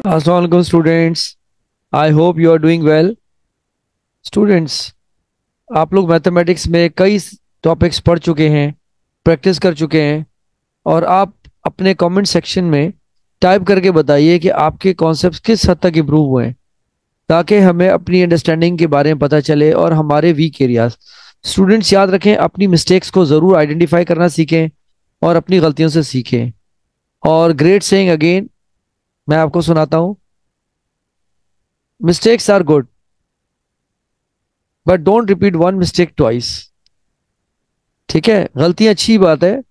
अस्सलाम वालेकुम students. I hope you are doing well. Students, आप लोग मैथमेटिक्स में कई टॉपिक्स पढ़ चुके हैं, प्रैक्टिस कर चुके हैं, और आप अपने कमेंट सेक्शन में टाइप करके बताइए कि आपके कॉन्सेप्ट्स किस हद तक इम्प्रूव हुए हैं, ताकि हमें अपनी अंडरस्टैंडिंग के बारे में पता चले और हमारे वीक एरियाज। स्टूडेंट्स याद रखें, अपनी मिस्टेक्स को ज़रूर आइडेंटिफाई करना सीखें और अपनी गलतियों से सीखें। और ग्रेट सेइंग अगेन, मैं आपको सुनाता हूँ। Mistakes are good, but don't repeat one mistake twice. ठीक है, गलती अच्छी बात है,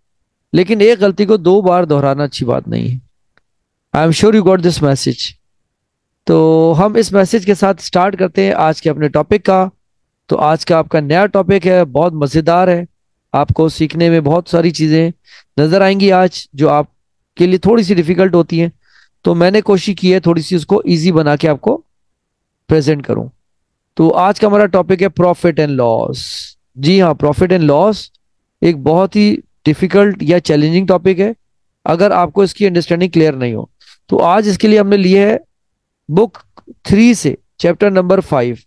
लेकिन एक गलती को दो बार दोहराना अच्छी बात नहीं है। I am sure you got this message. तो हम इस मैसेज के साथ स्टार्ट करते हैं आज के अपने टॉपिक का। तो आज का आपका नया टॉपिक है, बहुत मज़ेदार है। आपको सीखने में बहुत सारी चीज़ें नज़र आएंगी आज, जो आपके लिए थोड़ी सी डिफिकल्ट होती हैं। तो मैंने कोशिश की है थोड़ी सी उसको इजी बना के आपको प्रेजेंट करूं। तो आज का हमारा टॉपिक है प्रॉफिट एंड लॉस। जी हाँ, प्रॉफिट एंड लॉस एक बहुत ही डिफिकल्ट या चैलेंजिंग टॉपिक है, अगर आपको इसकी अंडरस्टैंडिंग क्लियर नहीं हो। तो आज इसके लिए हमने लिए है बुक 3 से चैप्टर नंबर 5।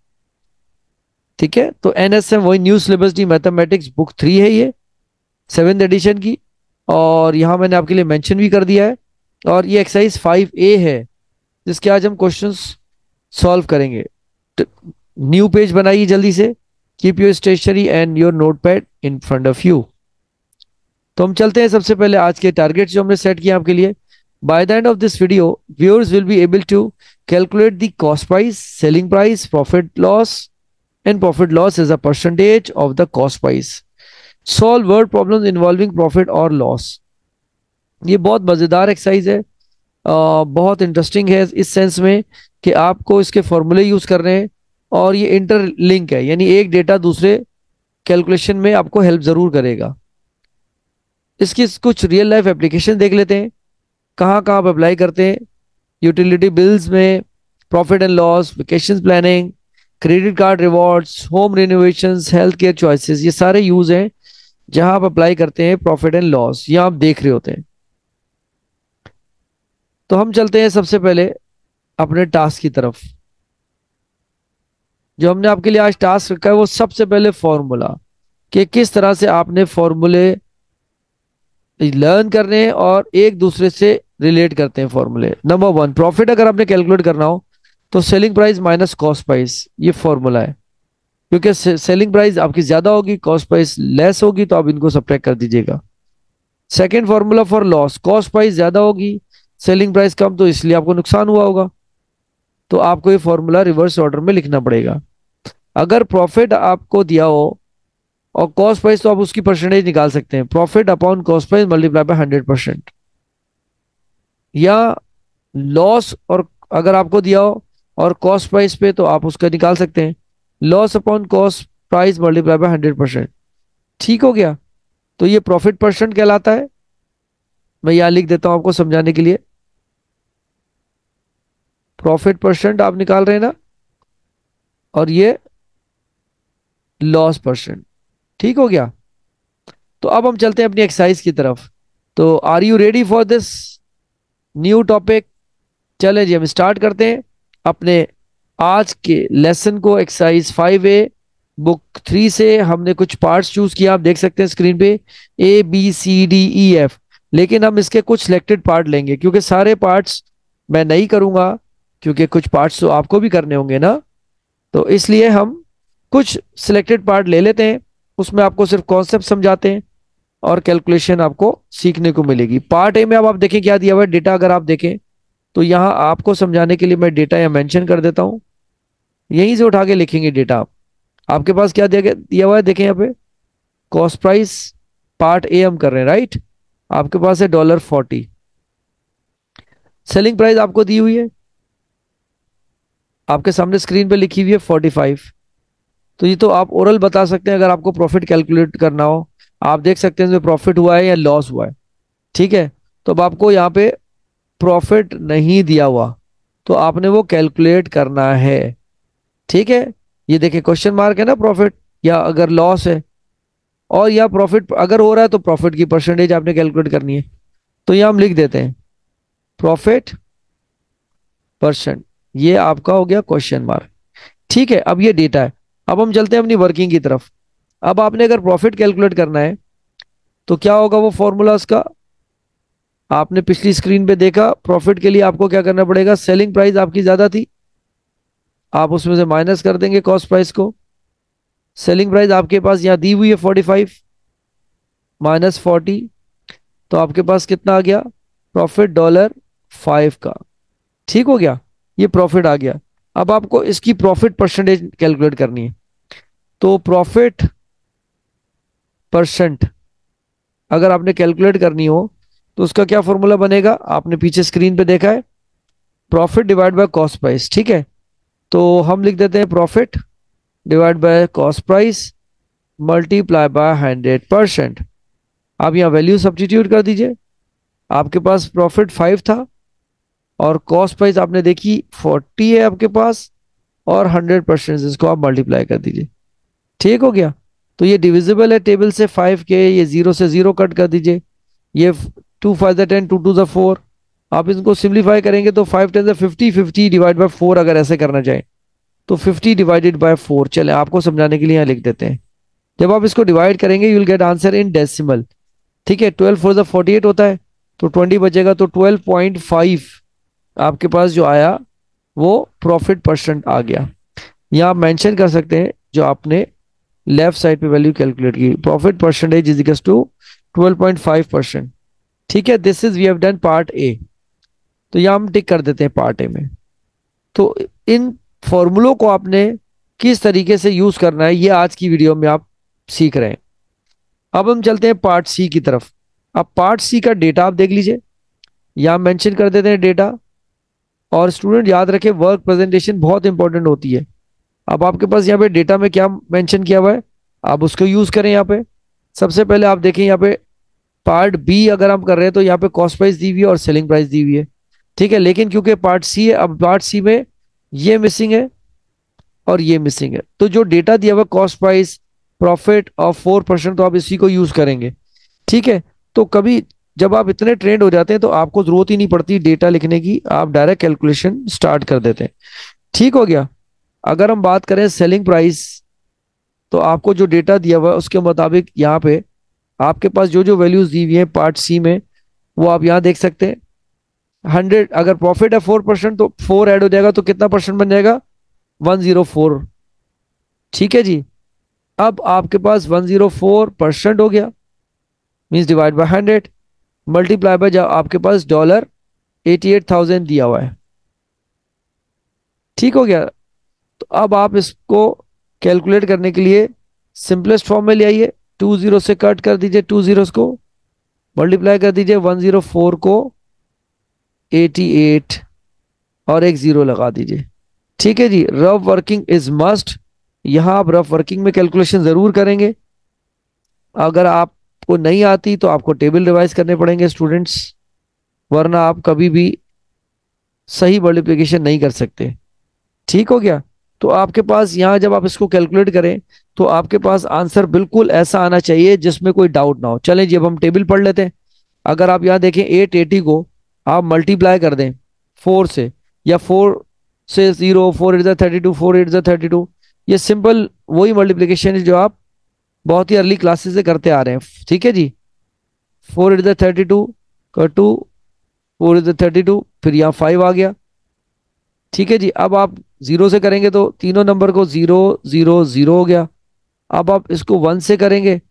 ठीक है, तो एनएसएम वही new syllabus D mathematics book 3 है ये, 7th एडिशन की। और यहाँ मैंने आपके लिए मेंशन भी कर दिया है। और ये एक्सरसाइज 5A है, जिसके आज हम क्वेश्चंस सॉल्व करेंगे। न्यू पेज बनाइए जल्दी से। Keep your stationery and your notepad in front of you. तो हम चलते हैं सबसे पहले आज के टारगेट्स जो हमने सेट किए आपके लिए। By the end of this video, viewers will be able to calculate the cost price, selling price, profit loss, and profit loss as a percentage of the cost price. Solve word problems involving profit और loss. ये बहुत मज़ेदार exercise है, बहुत interesting है इस sense में कि आपको इसके फॉर्मूले यूज कर रहे हैं, और ये इंटरलिंक है, यानी एक डेटा दूसरे कैलकुलेशन में आपको हेल्प जरूर करेगा। इसकी कुछ रियल लाइफ एप्लीकेशन देख लेते हैं, कहाँ कहाँ आप अप्लाई करते हैं। यूटिलिटी बिल्स में, profit and loss, vacation planning, credit card rewards, home renovations, health care choices, ये सारे यूज हैं जहां आप अप्लाई करते हैं प्रॉफिट एंड लॉस, या आप देख रहे होते हैं। तो हम चलते हैं सबसे पहले अपने टास्क की तरफ। जो हमने आपके लिए आज टास्क रखा है वो सबसे पहले फॉर्मूला, कि किस तरह से आपने फॉर्मूले लर्न करने हैं और एक दूसरे से रिलेट करते हैं फॉर्मूले। नंबर 1, प्रॉफिट अगर आपने कैलकुलेट करना हो तो selling price minus cost price, ये फॉर्मूला है। क्योंकि सेलिंग प्राइस आपकी ज्यादा होगी, कॉस्ट प्राइस लेस होगी, तो आप इनको सब्ट्रैक्ट कर दीजिएगा। Second formula for loss, cost price ज्यादा होगी, सेलिंग प्राइस कम, तो इसलिए आपको नुकसान हुआ होगा। तो आपको ये फॉर्मूला रिवर्स ऑर्डर में लिखना पड़ेगा। अगर प्रॉफिट आपको दिया हो और कॉस्ट प्राइस, तो आप उसकी परसेंटेज निकाल सकते हैं, profit upon cost price multiply by 100%। या लॉस और अगर आपको दिया हो और कॉस्ट प्राइस पे, तो आप उसका निकाल सकते हैं, loss upon cost price multiply by 100%। ठीक हो गया। तो ये प्रॉफिट परसेंट कहलाता है। मैं यहाँ लिख देता हूं आपको समझाने के लिए। प्रॉफिट परसेंट आप निकाल रहे हैं ना, और ये लॉस परसेंट। ठीक हो गया। तो अब हम चलते हैं अपनी एक्सरसाइज की तरफ। तो are you ready for this new topic? चलें जी, हम स्टार्ट करते हैं अपने आज के लेसन को। एक्सरसाइज 5A बुक 3 से हमने कुछ पार्ट्स चूज किया, आप देख सकते हैं स्क्रीन पे, ABCDEF। लेकिन हम इसके कुछ सिलेक्टेड पार्ट लेंगे, क्योंकि सारे पार्ट्स मैं नहीं करूंगा, क्योंकि कुछ पार्ट्स तो आपको भी करने होंगे ना। तो इसलिए हम कुछ सिलेक्टेड पार्ट ले लेते हैं, उसमें आपको सिर्फ कॉन्सेप्ट समझाते हैं और कैलकुलेशन आपको सीखने को मिलेगी। पार्ट ए में अब आप देखें क्या दिया हुआ है, डेटा अगर आप देखें तो यहाँ आपको समझाने के लिए मैं डेटा यहाँ मेंशन कर देता हूँ, यहीं से उठा के लिखेंगे डेटा आप। आपके पास क्या दिया हुआ है, देखें यहाँ पे, कॉस्ट प्राइस पार्ट ए हम कर रहे हैं, राइट। आपके पास है $40। सेलिंग प्राइस आपको दी हुई है, आपके सामने स्क्रीन पे लिखी हुई है 45। तो ये तो आप ओरल बता सकते हैं, अगर आपको प्रॉफिट कैलकुलेट करना हो। आप देख सकते हैं इसमें प्रॉफिट हुआ है या लॉस हुआ है। ठीक है, तो अब आपको यहाँ पे प्रॉफिट नहीं दिया हुआ, तो आपने वो कैलकुलेट करना है। ठीक है, ये देखिए क्वेश्चन मार्क है ना, प्रॉफिट या अगर लॉस है, और या प्रॉफिट अगर हो रहा है तो प्रॉफिट की परसेंटेज आपने कैलकुलेट करनी है। तो यहाँ हम लिख देते हैं प्रॉफिट परसेंट। ये आपका हो गया क्वेश्चन मार्क। ठीक है, अब ये डेटा है। अब हम चलते हैं अपनी वर्किंग की तरफ। अब आपने अगर प्रॉफिट कैलकुलेट करना है तो क्या होगा वो फॉर्मूला उसका, आपने पिछली स्क्रीन पे देखा। प्रॉफिट के लिए आपको क्या करना पड़ेगा, सेलिंग प्राइस आपकी ज्यादा थी, आप उसमें से माइनस कर देंगे कॉस्ट प्राइस को। सेलिंग प्राइस आपके पास यहाँ दी हुई है 45 माइनस 40, तो आपके पास कितना आ गया, प्रॉफिट $5 का। ठीक हो गया, ये प्रॉफिट आ गया। अब आपको इसकी प्रॉफिट परसेंटेज कैलकुलेट करनी है। तो प्रॉफिट परसेंट अगर आपने कैलकुलेट करनी हो तो उसका क्या फॉर्मूला बनेगा, आपने पीछे स्क्रीन पे देखा है, profit divide by cost price. ठीक है, तो हम लिख देते हैं profit divide by cost price multiply by 100%। आप यहाँ वैल्यू सब्स्टिट्यूट कर दीजिए। आपके पास प्रॉफिट 5 था और कॉस्ट प्राइस आपने देखी 40 है आपके पास, और 100% इसको आप मल्टीप्लाई कर दीजिए। ठीक हो गया, तो ये डिविजिबल है टेबल से 5 के, ये 0 से 0 कट कर दीजिए। ये 2 5 10, 2 2 4। आप इनको सिंप्लीफाई करेंगे तो 5 10 50, 50 डिवाइड बाय 4 अगर ऐसे करना चाहें तो 50 डिवाइडेड बाय 4। चले आपको समझाने के लिए यहाँ लिख देते हैं। जब आप इसको डिवाइड करेंगे you will get answer in decimal. ठीक है, 12 4 48 होता है, तो 20 बचेगा, तो 12.5 आपके पास जो आया वो प्रॉफिट परसेंट आ गया। यहाँ आप मेंशन कर सकते हैं जो आपने लेफ्ट साइड पे वैल्यू कैलकुलेट की, profit percentage is equal to 12.5%। ठीक है, this is we have done part A. तो यहाँ हम टिक कर देते हैं पार्ट ए में। तो इन फॉर्मूलों को आपने किस तरीके से यूज करना है ये आज की वीडियो में आप सीख रहे हैं। अब हम चलते हैं पार्ट सी की तरफ। अब पार्ट सी का डेटा आप देख लीजिए, यहाँ मेंशन कर देते हैं डेटा। और स्टूडेंट याद रखें वर्क प्रेजेंटेशन बहुत इंपॉर्टेंट होती है। अब आपके पास यहाँ पे डेटा में क्या मेंशन किया हुआ है, आप उसको यूज करें। यहाँ पे सबसे पहले आप देखें, यहाँ पे पार्ट बी अगर हम कर रहे हैं तो यहाँ पे कॉस्ट प्राइस दी हुई है और सेलिंग प्राइस दी हुई है। ठीक है, लेकिन क्योंकि पार्ट सी है, अब पार्ट सी में ये मिसिंग है और ये मिसिंग है, तो जो डेटा दिया हुआ कॉस्ट प्राइस प्रॉफिट ऑफ 4%, तो आप इसी को यूज करेंगे। ठीक है, तो कभी जब आप इतने ट्रेंड हो जाते हैं तो आपको जरूरत ही नहीं पड़ती डेटा लिखने की, आप डायरेक्ट कैलकुलेशन स्टार्ट कर देते हैं। ठीक हो गया। अगर हम बात करें सेलिंग प्राइस, तो आपको जो डेटा दिया हुआ है उसके मुताबिक यहाँ पे आपके पास जो जो वैल्यूज दी हुई है पार्ट सी में वो आप यहाँ देख सकते हैं। 100 अगर प्रॉफिट है 4% तो 4 ऐड हो जाएगा तो कितना परसेंट बन जाएगा, 104। ठीक है जी, अब आपके पास 104% हो गया, means divide by 100 multiply by जो आपके पास $88,000 दिया हुआ है। ठीक हो गया, तो अब आप इसको कैलकुलेट करने के लिए सिंपलेस्ट फॉर्म में ले आइए। 2 जीरो से कट कर दीजिए, 2 जीरो को मल्टीप्लाई कर दीजिए 104 को 88 और एक जीरो लगा दीजिए। ठीक है जी, रफ वर्किंग इज मस्ट। यहां आप रफ वर्किंग में कैलकुलेशन जरूर करेंगे। अगर आपको नहीं आती तो आपको टेबल रिवाइज करने पड़ेंगे स्टूडेंट्स, वरना आप कभी भी सही मल्टीप्लिकेशन नहीं कर सकते। ठीक हो गया, तो आपके पास यहाँ जब आप इसको कैलकुलेट करें तो आपके पास आंसर बिल्कुल ऐसा आना चाहिए जिसमें कोई डाउट ना हो। चलें जी, अब हम टेबल पढ़ लेते हैं। अगर आप यहाँ देखें 880 को आप मल्टीप्लाई कर दें 4 से, या 4 से 0, 4 8 32, 4 8 32, ये सिंपल वही मल्टीप्लिकेशन है जो आप बहुत ही अर्ली क्लासेस से करते आ रहे हैं। ठीक है जी, 4 8 32 का 2, 4 8 32, फिर यहाँ 5 आ गया। ठीक है जी, अब आप जीरो से करेंगे तो तीनों नंबर को 0 0 0 हो गया। अब आप इसको 1 से करेंगे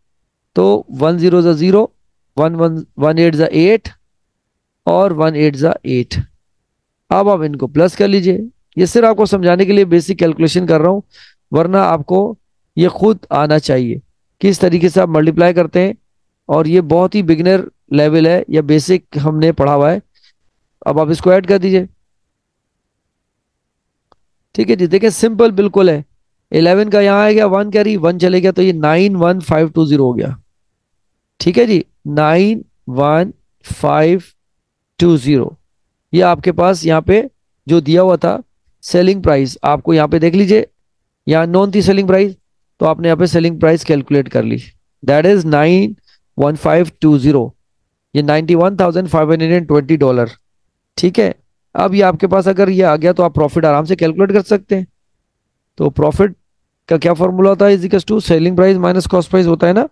तो 1 0 ज़ा 0, 1 1 1 8 ज़ा 8 और 1 8 ज़ा 8। अब आप इनको प्लस कर लीजिए। ये सिर्फ आपको समझाने के लिए बेसिक कैलकुलेशन कर रहा हूँ, वरना आपको ये खुद आना चाहिए किस तरीके से आप मल्टीप्लाई करते हैं। और ये बहुत ही बिगिनर लेवल है या बेसिक हमने पढ़ा हुआ है। अब आप इसको ऐड कर दीजिए। ठीक है जी, देखिए सिंपल बिल्कुल है। 11 का यहाँ आ गया, 1 कैरी 1 चले गया, तो ये 91520 हो गया। ठीक है जी, 91520 ये आपके पास यहाँ पे जो दिया हुआ था सेलिंग प्राइस, आपको यहाँ पे देख लीजिए, यहाँ नॉन थी सेलिंग प्राइस, तो आपने यहाँ पे सेलिंग प्राइस कैलकुलेट कर ली, दैट इज 91520, ये $91,520। ठीक है, अब ये आपके पास अगर ये आ गया तो आप प्रॉफिट आराम से कैलकुलेट कर सकते हैं। तो प्रॉफिट का क्या फॉर्मूला होता है, is equal to selling price minus cost price होता है ना।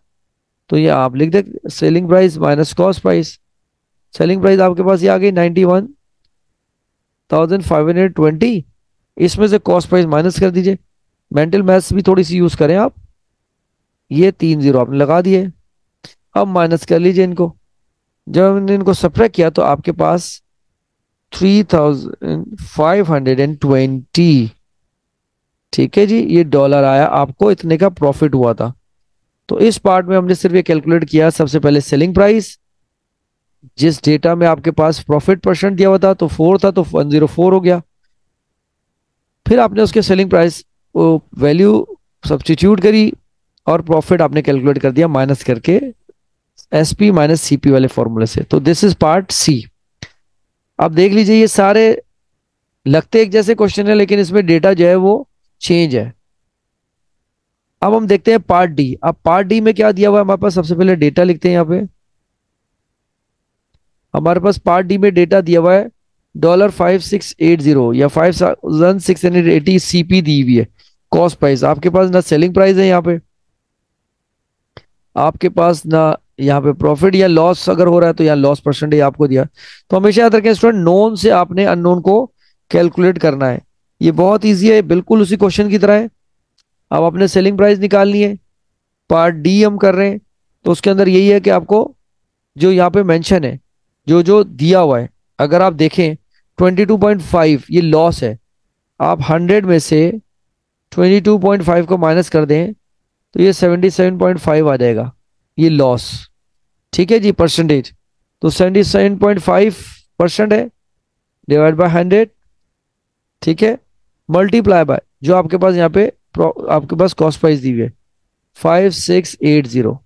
तो ये आप लिख दे selling price minus cost price. Selling price आपके पास ये आ गई 91,520। इसमें से कॉस्ट प्राइस माइनस कर दीजिए। मेंटल मैथ्स भी थोड़ी सी यूज करें आप। ये 3 जीरो आपने लगा दिए। अब माइनस कर लीजिए इनको। जब हमने इनको सब्ट्रैक्ट किया तो आपके पास 3,520, ठीक है जी, ये डॉलर आया, आपको इतने का प्रॉफिट हुआ था। तो इस पार्ट में हमने सिर्फ ये कैलकुलेट किया, सबसे पहले सेलिंग प्राइस, जिस डेटा में आपके पास प्रॉफिट परसेंट दिया हुआ था तो 4 था तो 104 हो गया। फिर आपने उसके सेलिंग प्राइस वैल्यू सब्स्टिट्यूट करी और प्रॉफिट आपने कैलकुलेट कर दिया माइनस करके एसपी माइनस सीपी वाले फॉर्मूले से। तो दिस इज पार्ट सी। अब देख लीजिए ये सारे लगते एक जैसे क्वेश्चन है लेकिन इसमें डेटा जो है वो चेंज है। अब हम देखते हैं पार्ट डी। अब पार्ट डी में क्या दिया हुआ है हमारे पास, सबसे पहले डेटा लिखते हैं यहाँ पे। हमारे पास पार्ट डी में डेटा दिया हुआ है $5680 या 5680 सीपी दी हुई है कॉस्ट प्राइस। आपके पास ना सेलिंग प्राइस है यहाँ पे, आपके पास ना यहाँ पे प्रॉफिट या लॉस अगर हो रहा है तो यहाँ लॉस परसेंटेज आपको दिया। तो हमेशा याद रखें स्टूडेंट, नोन से आपने अननोन को कैलकुलेट करना है। ये बहुत ईजी है, बिल्कुल उसी क्वेश्चन की तरह है। अब आपने सेलिंग प्राइस निकालनी है, पार्ट डी हम कर रहे हैं। तो उसके अंदर यही है कि आपको जो यहाँ पे मेंशन है, जो जो दिया हुआ है, अगर आप देखें 22.5 ये लॉस है। आप 100 में से 22.5 को माइनस कर दें तो ये 77.5 आ जाएगा, ये लॉस। ठीक है जी, परसेंटेज। तो 77.5% है, डिवाइड बाय 100, ठीक है, मल्टीप्लाई बाय जो आपके पास यहाँ पे आपके पास कॉस्ट प्राइस दी हुई है 5680।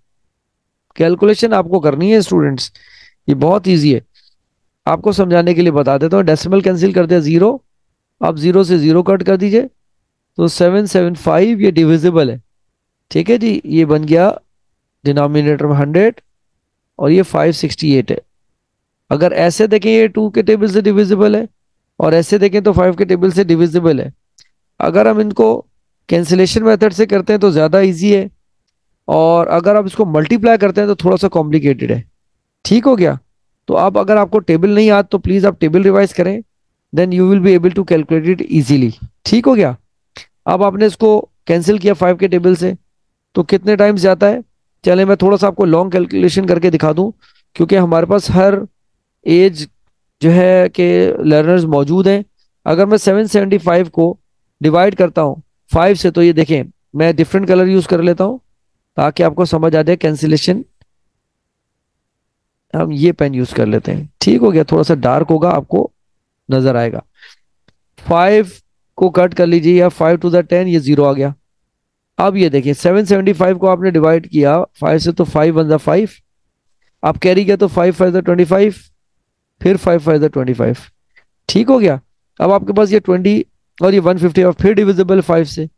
कैलकुलेशन आपको करनी है स्टूडेंट्स, ये बहुत इजी है। आपको समझाने के लिए बता देता हूँ। डेसिमल कैंसिल करते हैं जीरो, आप जीरो से जीरो कट कर दीजिए तो 775 ये डिविजिबल है। ठीक है जी, ये बन गया डिनोमिनेटर में 100 और ये 568 है। अगर ऐसे देखें ये 2 के टेबल से डिविजिबल है और ऐसे देखें तो 5 के टेबल से डिविजिबल है। अगर हम इनको कैंसिलेशन मेथड से करते हैं तो ज़्यादा इजी है, और अगर आप इसको मल्टीप्लाई करते हैं तो थोड़ा सा कॉम्प्लिकेटेड है। ठीक हो गया। तो अब अगर आपको टेबल नहीं याद तो प्लीज़ आप टेबल रिवाइज करें, then you will be able to calculate it easily. ठीक हो गया। अब आपने इसको कैंसिल किया 5 के टेबल से तो कितने टाइम्स जाता है, चले मैं थोड़ा सा आपको लॉन्ग कैलकुलेशन करके दिखा दूं, क्योंकि हमारे पास हर एज जो है कि लर्नर्स मौजूद हैं। अगर मैं 775 को डिवाइड करता हूँ 5 से, तो ये देखें मैं डिफरेंट कलर यूज कर लेता हूँ ताकि आपको समझ आ जाए कैंसिलेशन। हम ये पेन यूज कर लेते हैं, ठीक हो गया, थोड़ा सा डार्क होगा आपको नजर आएगा। 5 को कट कर लीजिए, या 5 टू द 10 ये जीरो आ गया। अब ये देखिए 775 को आपने डिवाइड किया 5 से तो 5 वन ज़ा 5, आप कैरी किया तो 5 5 ज़ा 25, फिर 5 5 ज़ा 25। ठीक हो गया। अब आपके पास ये 20 और ये 150 और फिर डिविजिबल 5 से,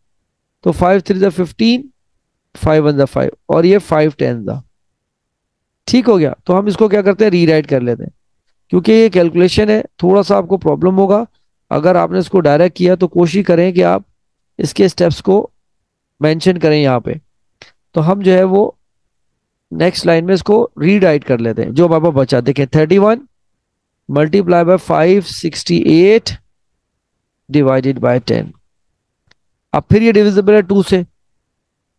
तो 5 3 ज़ा 15, 5 वन ज़ा 5 और ये 5 10 ज़ा। ठीक हो गया। तो हम इसको क्या करते हैं, रीराइट कर लेते हैं, क्योंकि ये कैलकुलेशन है थोड़ा सा आपको प्रॉब्लम होगा। अगर आपने इसको डायरेक्ट किया तो कोशिश करें कि आप इसके स्टेप्स को मेंशन करें यहाँ पे। तो हम जो है वो नेक्स्ट लाइन में इसको रीराइट कर लेते हैं। जो हमारे पास बचा देखें 31 मल्टीप्लाई बाय 568 डिवाइडेड बाय 10। अब फिर ये डिविजिबल है 2 से,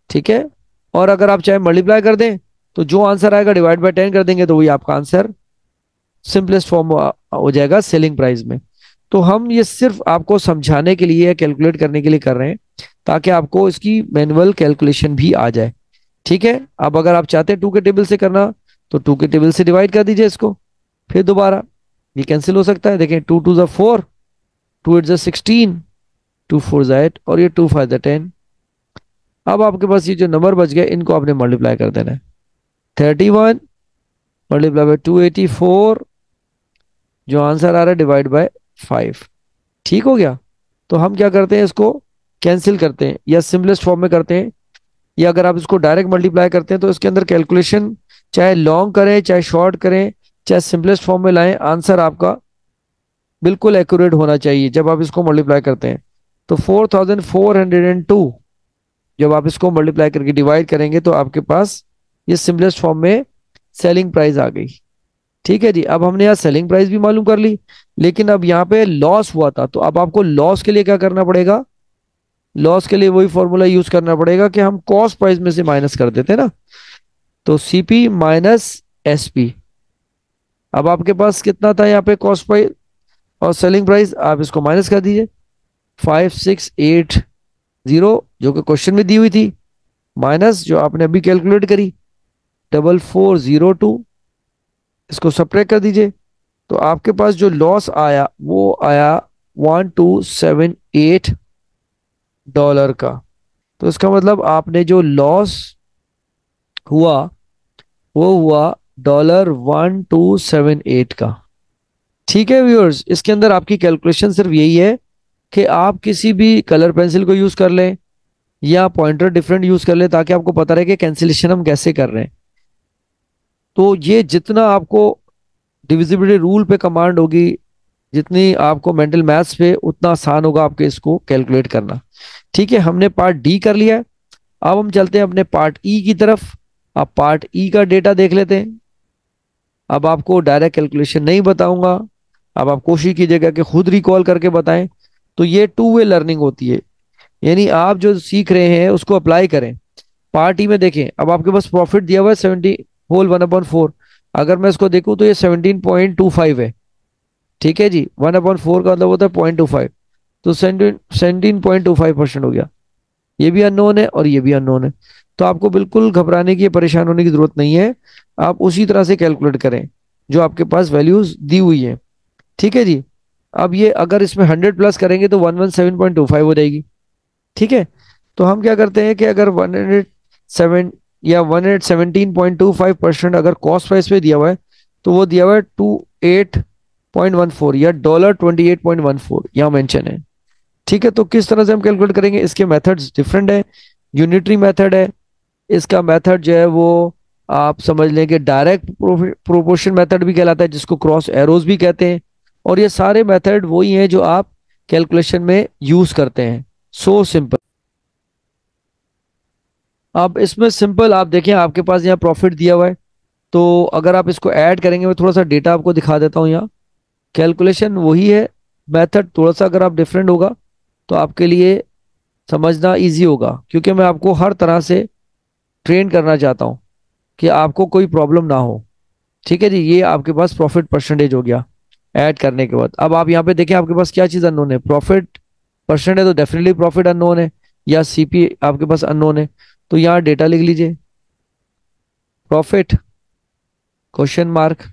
ठीक है। और अगर आप चाहे मल्टीप्लाई कर दें तो जो आंसर आएगा डिवाइड बाय 10 कर देंगे तो वही आपका आंसर सिंपलेस्ट फॉर्म हो जाएगा सेलिंग प्राइस में। तो हम ये सिर्फ आपको समझाने के लिए, कैलकुलेट करने के लिए कर रहे हैं ताकि आपको इसकी मैनुअल कैलकुलेशन भी आ जाए। ठीक है। अब अगर आप चाहते हैं 2 के टेबल से करना तो 2 के टेबल से डिवाइड कर दीजिए इसको, फिर दोबारा ये कैंसिल हो सकता है। देखें 2 2 ज़ा 4, 2 8 ज़ा 16, 2 4 ज़ा 8 और ये 2 5 ज़ा 10। अब आपके पास ये जो नंबर बच गए इनको आपने मल्टीप्लाई कर देना है। 31 मल्टीप्लाई बाय 284, जो आंसर आ रहा है डिवाइड बाय 5। ठीक हो गया। तो हम क्या करते हैं, इसको कैंसिल करते हैं या सिंपलेस्ट फॉर्म में करते हैं, या अगर आप इसको डायरेक्ट मल्टीप्लाई करते हैं तो इसके अंदर कैलकुलेशन चाहे लॉन्ग करें चाहे शॉर्ट करें चाहे सिंपलेस्ट फॉर्म में लाएं, आंसर आपका बिल्कुल एक्यूरेट होना चाहिए जब आप इसको मल्टीप्लाई करते हैं। तो 4402 जब आप इसको मल्टीप्लाई करके डिवाइड करेंगे तो आपके पास ये सिंपलेस्ट फॉर्म में सेलिंग प्राइस आ गई। ठीक है जी, अब हमने यहाँ सेलिंग प्राइस भी मालूम कर ली, लेकिन अब यहाँ पे लॉस हुआ था, तो अब आपको लॉस के लिए क्या करना पड़ेगा? लॉस के लिए वही फॉर्मूला यूज करना पड़ेगा कि हम कॉस्ट प्राइस में से माइनस कर देते हैं ना। तो सीपी माइनस एसपी। अब आपके पास कितना था यहाँ पे कॉस्ट प्राइस और सेलिंग प्राइस, आप इसको माइनस कर दीजिए। 5680 जो कि क्वेश्चन में दी हुई थी, माइनस जो आपने अभी कैलकुलेट करी 4402, इसको सब्ट्रैक्ट कर दीजिए। तो आपके पास जो लॉस आया वो आया $1278 का। तो इसका मतलब आपने जो लॉस हुआ वो हुआ $1278 का। ठीक है व्यूअर्स, इसके अंदर आपकी कैलकुलेशन सिर्फ यही है कि आप किसी भी कलर पेंसिल को यूज कर लें या पॉइंटर डिफरेंट यूज कर लें ताकि आपको पता रहे कि कैंसिलेशन हम कैसे कर रहे हैं। तो ये जितना आपको डिविजिबिलिटी रूल पे कमांड होगी, जितनी आपको मेंटल मैथ्स पे, उतना आसान होगा आपके इसको कैलकुलेट करना। ठीक है, हमने पार्ट डी कर लिया है। अब हम चलते हैं अपने पार्ट ई की तरफ। अब पार्ट ई का डेटा देख लेते हैं। अब आपको डायरेक्ट कैलकुलेशन नहीं बताऊंगा, अब आप कोशिश कीजिएगा कि खुद रिकॉल करके बताएं। तो ये टू वे लर्निंग होती है, यानी आप जो सीख रहे हैं उसको अप्लाई करें। पार्ट ई में देखें, अब आपके पास प्रॉफिट दिया हुआ है 70 होल 1/4। अगर मैं इसको देखूं तो ये 17.25 है। ठीक है जी, 1/4 का मतलब होता है 0.25, तो 17.25% हो गया। ये भी अननोन है और ये भी अननोन है। तो आपको बिल्कुल घबराने की, परेशान होने की जरूरत नहीं है। आप उसी तरह से कैलकुलेट करें जो आपके पास वैल्यूज दी हुई है। ठीक है जी, अब ये अगर इसमें 100 प्लस करेंगे तो 117.25 हो जाएगी। ठीक है, तो हम क्या करते हैं कि अगर 107 या 117.25% अगर कॉस्ट प्राइस पे दिया हुआ है तो वो दिया हुआ है 28.14 या $28.14 यहाँ मेंशन है। ठीक है, तो किस तरह से हम कैलकुलेट करेंगे, इसके मेथड्स डिफरेंट है। यूनिटरी मेथड है इसका, मेथड जो है वो आप समझ लें कि डायरेक्ट प्रोपोर्शन मेथड भी कहलाता है, जिसको क्रॉस एरोज भी कहते हैं। और ये सारे मेथड वही हैं जो आप कैलकुलेशन में यूज करते हैं। So simple. अब इसमें सिंपल आप देखें, आपके पास यहाँ प्रॉफिट दिया हुआ है, तो अगर आप इसको ऐड करेंगे, मैं थोड़ा सा डेटा आपको दिखा देता हूँ यहाँ। कैलकुलेशन वही है, मेथड थोड़ा सा अगर आप डिफरेंट होगा तो आपके लिए समझना इजी होगा, क्योंकि मैं आपको हर तरह से ट्रेन करना चाहता हूँ कि आपको कोई प्रॉब्लम ना हो। ठीक है जी, ये आपके पास प्रॉफिट परसेंटेज हो गया ऐड करने के बाद। अब आप यहाँ पे देखें आपके पास क्या चीज़ अननोन है, प्रॉफिट परसेंट है तो डेफिनेटली प्रॉफिट अननोन है, या सीपी आपके पास अननोन है। तो यहाँ डेटा लिख लीजिए, profit question mark,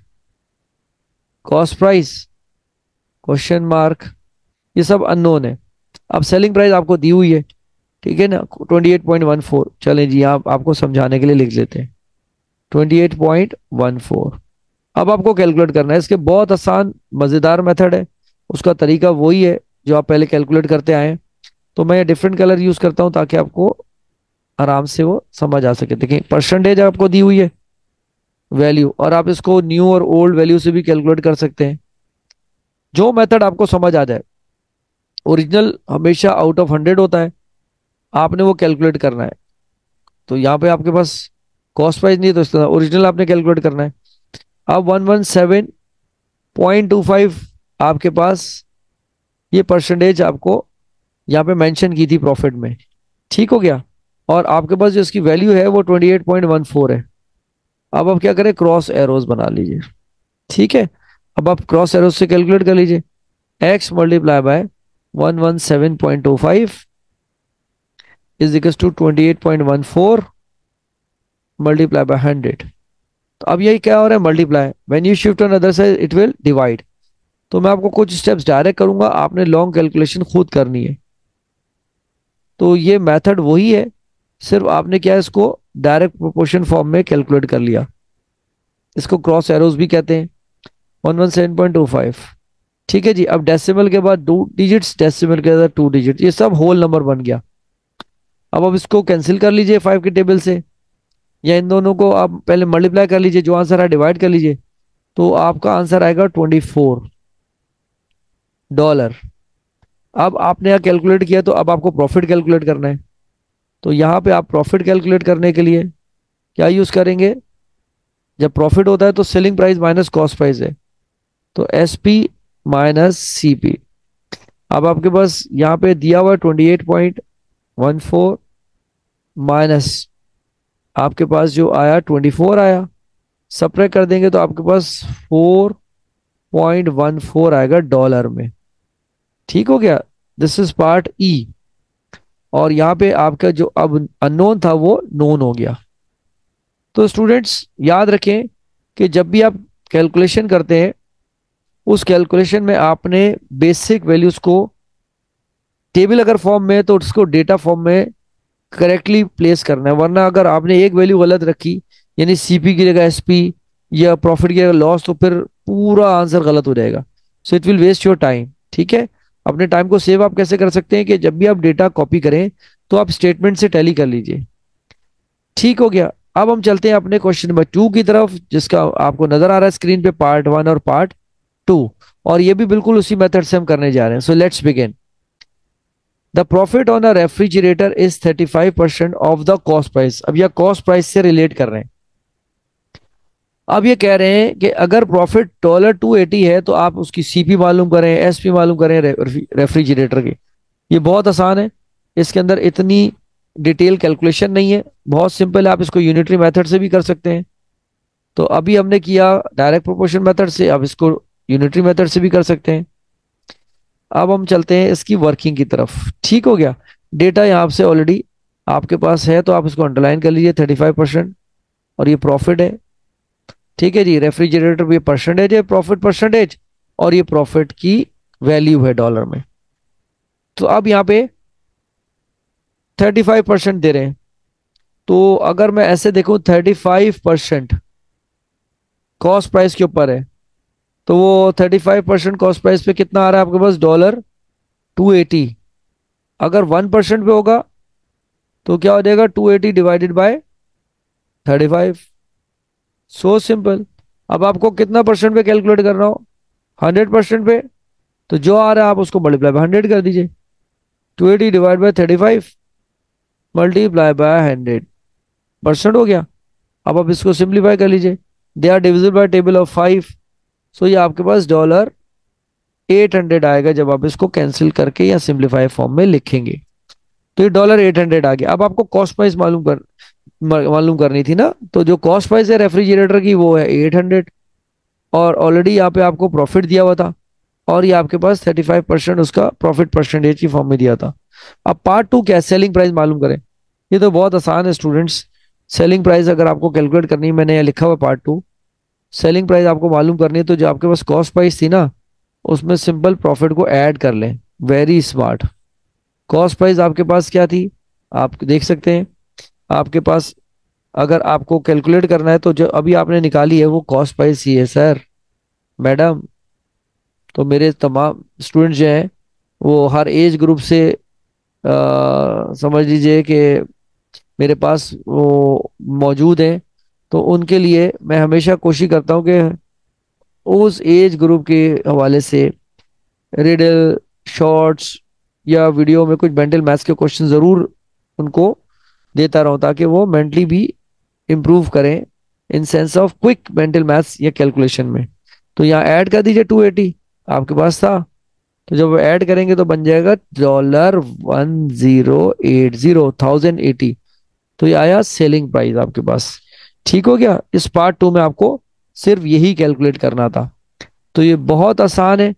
cost price question mark, ये सब अननोन है। अब सेलिंग प्राइस आपको दी हुई है, ठीक है ना, 28.14। चलें जी, आप आपको समझाने के लिए लिख लेते हैं 28.14। अब आपको कैलकुलेट करना है, इसके बहुत आसान मज़ेदार मेथड है, उसका तरीका वही है जो आप पहले कैलकुलेट करते आए हैं। तो मैं डिफरेंट कलर यूज करता हूं ताकि आपको आराम से वो समझ आ सके। देखिए परसेंटेज आपको दी हुई है वैल्यू, और आप इसको न्यू और ओल्ड वैल्यू से भी कैलकुलेट कर सकते हैं, जो मेथड आपको समझ आ जाए। ओरिजिनल हमेशा आउट ऑफ 100 होता है, आपने वो कैलकुलेट करना है। तो यहाँ पे आपके पास कॉस्ट प्राइस नहीं है, तो इस तरह ओरिजिनल आपने कैलकुलेट करना है। अब 117.25 आपके पास ये परसेंटेज आपको यहाँ पे मेंशन की थी प्रॉफिट में, ठीक हो गया। और आपके पास जो इसकी वैल्यू है वो 28.14 है। अब आप क्या करें, क्रॉस एरोज बना लीजिए। ठीक है, अब आप क्रॉस एरोज से कैलकुलेट कर लीजिए, x multiply by 117.25 is equal to 28.14 multiply by 100। तो अब यही क्या हो रहा है, multiply, when you shift on other side it will divide. तो मैं आपको कुछ स्टेप्स डायरेक्ट करूंगा, आपने लॉन्ग कैलकुलेशन खुद करनी है। तो ये मेथड वही है, सिर्फ आपने क्या है, इसको डायरेक्ट प्रोपोर्शन फॉर्म में कैलकुलेट कर लिया। इसको क्रॉस एरोज भी कहते हैं। 117.25, ठीक है जी। अब डेसिमल के बाद 2 डिजिट्स, डेसिमल के बाद 2 डिजिट, ये सब होल नंबर बन गया। अब इसको कैंसिल कर लीजिए 5 के टेबल से, या इन दोनों को आप पहले मल्टीप्लाई कर लीजिए, जो आंसर है डिवाइड कर लीजिए, तो आपका आंसर आएगा 24। डॉलर। अब आपने यहाँ कैलकुलेट किया तो अब आपको प्रॉफिट कैलकुलेट करना है। तो यहाँ पे आप प्रॉफिट कैलकुलेट करने के लिए क्या यूज करेंगे? जब प्रॉफिट होता है तो selling price minus cost price है, तो S P minus C P. अब आपके पास यहाँ पे दिया हुआ 28.14 माइनस आपके पास जो आया 24 आया, सब्ट्रैक्ट कर देंगे तो आपके पास 4.14 आएगा डॉलर में। ठीक हो गया, दिस इज पार्ट ई। और यहाँ पे आपका जो अब अननोन था वो नोन हो गया। तो स्टूडेंट्स याद रखें कि जब भी आप कैलकुलेशन करते हैं, उस कैलकुलेशन में आपने बेसिक वैल्यूज को टेबल अगर फॉर्म में है तो उसको डेटा फॉर्म में करेक्टली प्लेस करना है, वरना अगर आपने एक वैल्यू गलत रखी, यानी सीपी की जगह एसपी या प्रॉफिट की जगह लॉस, तो फिर पूरा आंसर गलत हो जाएगा। So it will waste your time. ठीक है, अपने टाइम को सेव आप कैसे कर सकते हैं कि जब भी आप डेटा कॉपी करें तो आप स्टेटमेंट से टैली कर लीजिए। ठीक हो गया। अब हम चलते हैं अपने क्वेश्चन नंबर 2 की तरफ, जिसका आपको नजर आ रहा है स्क्रीन पे पार्ट 1 और पार्ट 2। और ये भी बिल्कुल उसी मेथड से हम करने जा रहे हैं। So let's begin. The profit on a refrigerator is 35% of the cost price. अब यह कॉस्ट प्राइस से रिलेट कर रहे हैं। अब ये कह रहे हैं कि अगर प्रॉफिट $280 है तो आप उसकी सीपी मालूम करें, एसपी मालूम करें रेफ्रिजरेटर की। ये बहुत आसान है, इसके अंदर इतनी डिटेल कैलकुलेशन नहीं है, बहुत सिंपल है। आप इसको यूनिटरी मेथड से भी कर सकते हैं। तो अभी हमने किया डायरेक्ट प्रोपोर्शन मेथड से, अब इसको यूनिटरी मेथड से भी कर सकते हैं। अब हम चलते हैं इसकी वर्किंग की तरफ। ठीक हो गया, डेटा यहाँ से ऑलरेडी आपके पास है तो आप इसको अंडरलाइन कर लीजिए 35%। और ये प्रॉफिट है। ठीक है जी, रेफ्रिजरेटर भी परसेंटेज है, प्रॉफिट परसेंटेज, और ये प्रॉफिट की वैल्यू है डॉलर में। तो अब यहाँ पे 35% दे रहे हैं, तो अगर मैं ऐसे देखूं 35% कॉस्ट प्राइस के ऊपर है, तो वो 35% कॉस्ट प्राइस पे कितना आ रहा है आपके पास? $280। अगर 1% पे होगा तो क्या हो जाएगा? 280 डिवाइडेड बाय 35। So simple. अब आपको कितना परसेंट पे कैलकुलेट करना हो? 100% पे, तो जो आ रहा है आप उसको मल्टीप्लाई बाय 100 कर दीजिए। 280 डिवाइड बाय 35 मल्टीप्लाई बाय 100% हो गया। अब आप इसको सिंप्लीफाई कर लीजिए। They are divisible by table of 5। So ये आपके पास $800 आएगा जब आप इसको कैंसिल करके या सिंप्लीफाई फॉर्म में लिखेंगे। तो ये $800 आ गया। अब आपको कॉस्ट प्राइस मालूम करनी थी ना, तो जो कॉस्ट प्राइस है रेफ्रिजरेटर की वो है 800, और ऑलरेडी यहाँ पे आपको प्रॉफिट दिया हुआ था, और ये आपके पास 35% उसका प्रॉफिट परसेंटेज की फॉर्म में दिया था। अब पार्ट 2 क्या है? सेलिंग प्राइस मालूम करें। ये तो बहुत आसान है स्टूडेंट्स। सेलिंग प्राइस अगर आपको कैलकुलेट करनी है, मैंने यहाँ लिखा हुआ पार्ट 2। सेलिंग प्राइस आपको मालूम करनी है तो जो आपके पास कॉस्ट प्राइस थी ना, उसमें सिंपल प्रॉफिट को ऐड कर लें। Very smart. कॉस्ट प्राइस आपके पास क्या थी आप देख सकते हैं। आपके पास अगर आपको कैलकुलेट करना है तो जो अभी आपने निकाली है वो कॉस्ट प्राइस ही है सर, मैडम। तो मेरे तमाम स्टूडेंट जो हैं वो हर एज ग्रुप से समझ लीजिए कि मेरे पास वो मौजूद हैं। तो उनके लिए मैं हमेशा कोशिश करता हूँ कि उस एज ग्रुप के हवाले से रिडल, शॉर्ट्स या वीडियो में कुछ मेंटल मैथ्स के क्वेश्चन ज़रूर उनको देता रहूँ, ताकि वो मेंटली भी इम्प्रूव करें in sense of quick mental maths या कैलकुलेशन में। तो यहाँ ऐड कर दीजिए 280, आपके पास था। तो जब ऐड करेंगे तो बन जाएगा $1080। तो ये आया सेलिंग प्राइस आपके पास। ठीक हो गया। इस पार्ट 2 में आपको सिर्फ यही कैलकुलेट करना था। तो ये बहुत आसान है।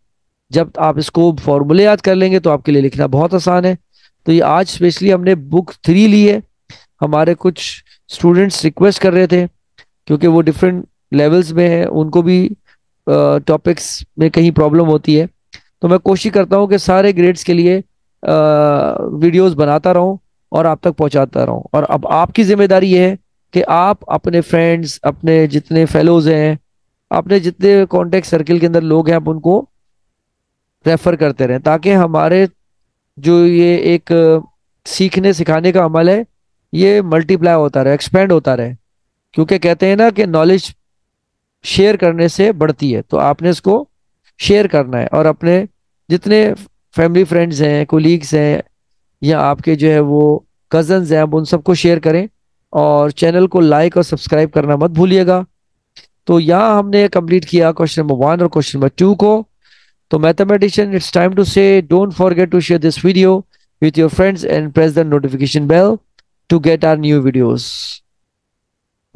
जब आप इसको फॉर्मूले याद कर लेंगे तो आपके लिए लिखना बहुत आसान है। तो ये आज स्पेशली हमने बुक 3 ली है। हमारे कुछ स्टूडेंट्स रिक्वेस्ट कर रहे थे, क्योंकि वो डिफरेंट लेवल्स में हैं, उनको भी टॉपिक्स में कहीं प्रॉब्लम होती है। तो मैं कोशिश करता हूँ कि सारे ग्रेड्स के लिए वीडियोस बनाता रहूँ और आप तक पहुँचाता रहूँ। और अब आपकी जिम्मेदारी ये है कि आप अपने फ्रेंड्स, अपने जितने फेलोज हैं, अपने जितने कॉन्टेक्ट सर्किल के अंदर लोग हैं, आप उनको रेफर करते रहें, ताकि हमारे जो ये एक सीखने सिखाने का अमल है ये मल्टीप्लाई होता रहे, एक्सपेंड होता रहे। क्योंकि कहते हैं ना कि नॉलेज शेयर करने से बढ़ती है, तो आपने इसको शेयर करना है और अपने जितने फैमिली फ्रेंड्स हैं, कोलीग्स हैं, या आपके जो है वो कजन्स हैं, आप उन सबको शेयर करें। और चैनल को लाइक और सब्सक्राइब करना मत भूलिएगा। तो यहाँ हमने कंप्लीट किया क्वेश्चन नंबर 1 और क्वेश्चन नंबर 2 को। तो mathematician, it's time to say don't forget to share this video with your friends and press the notification bell to get our new videos.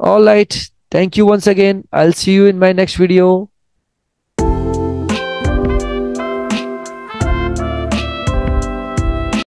All right. Thank you once again. I'll see you in my next video.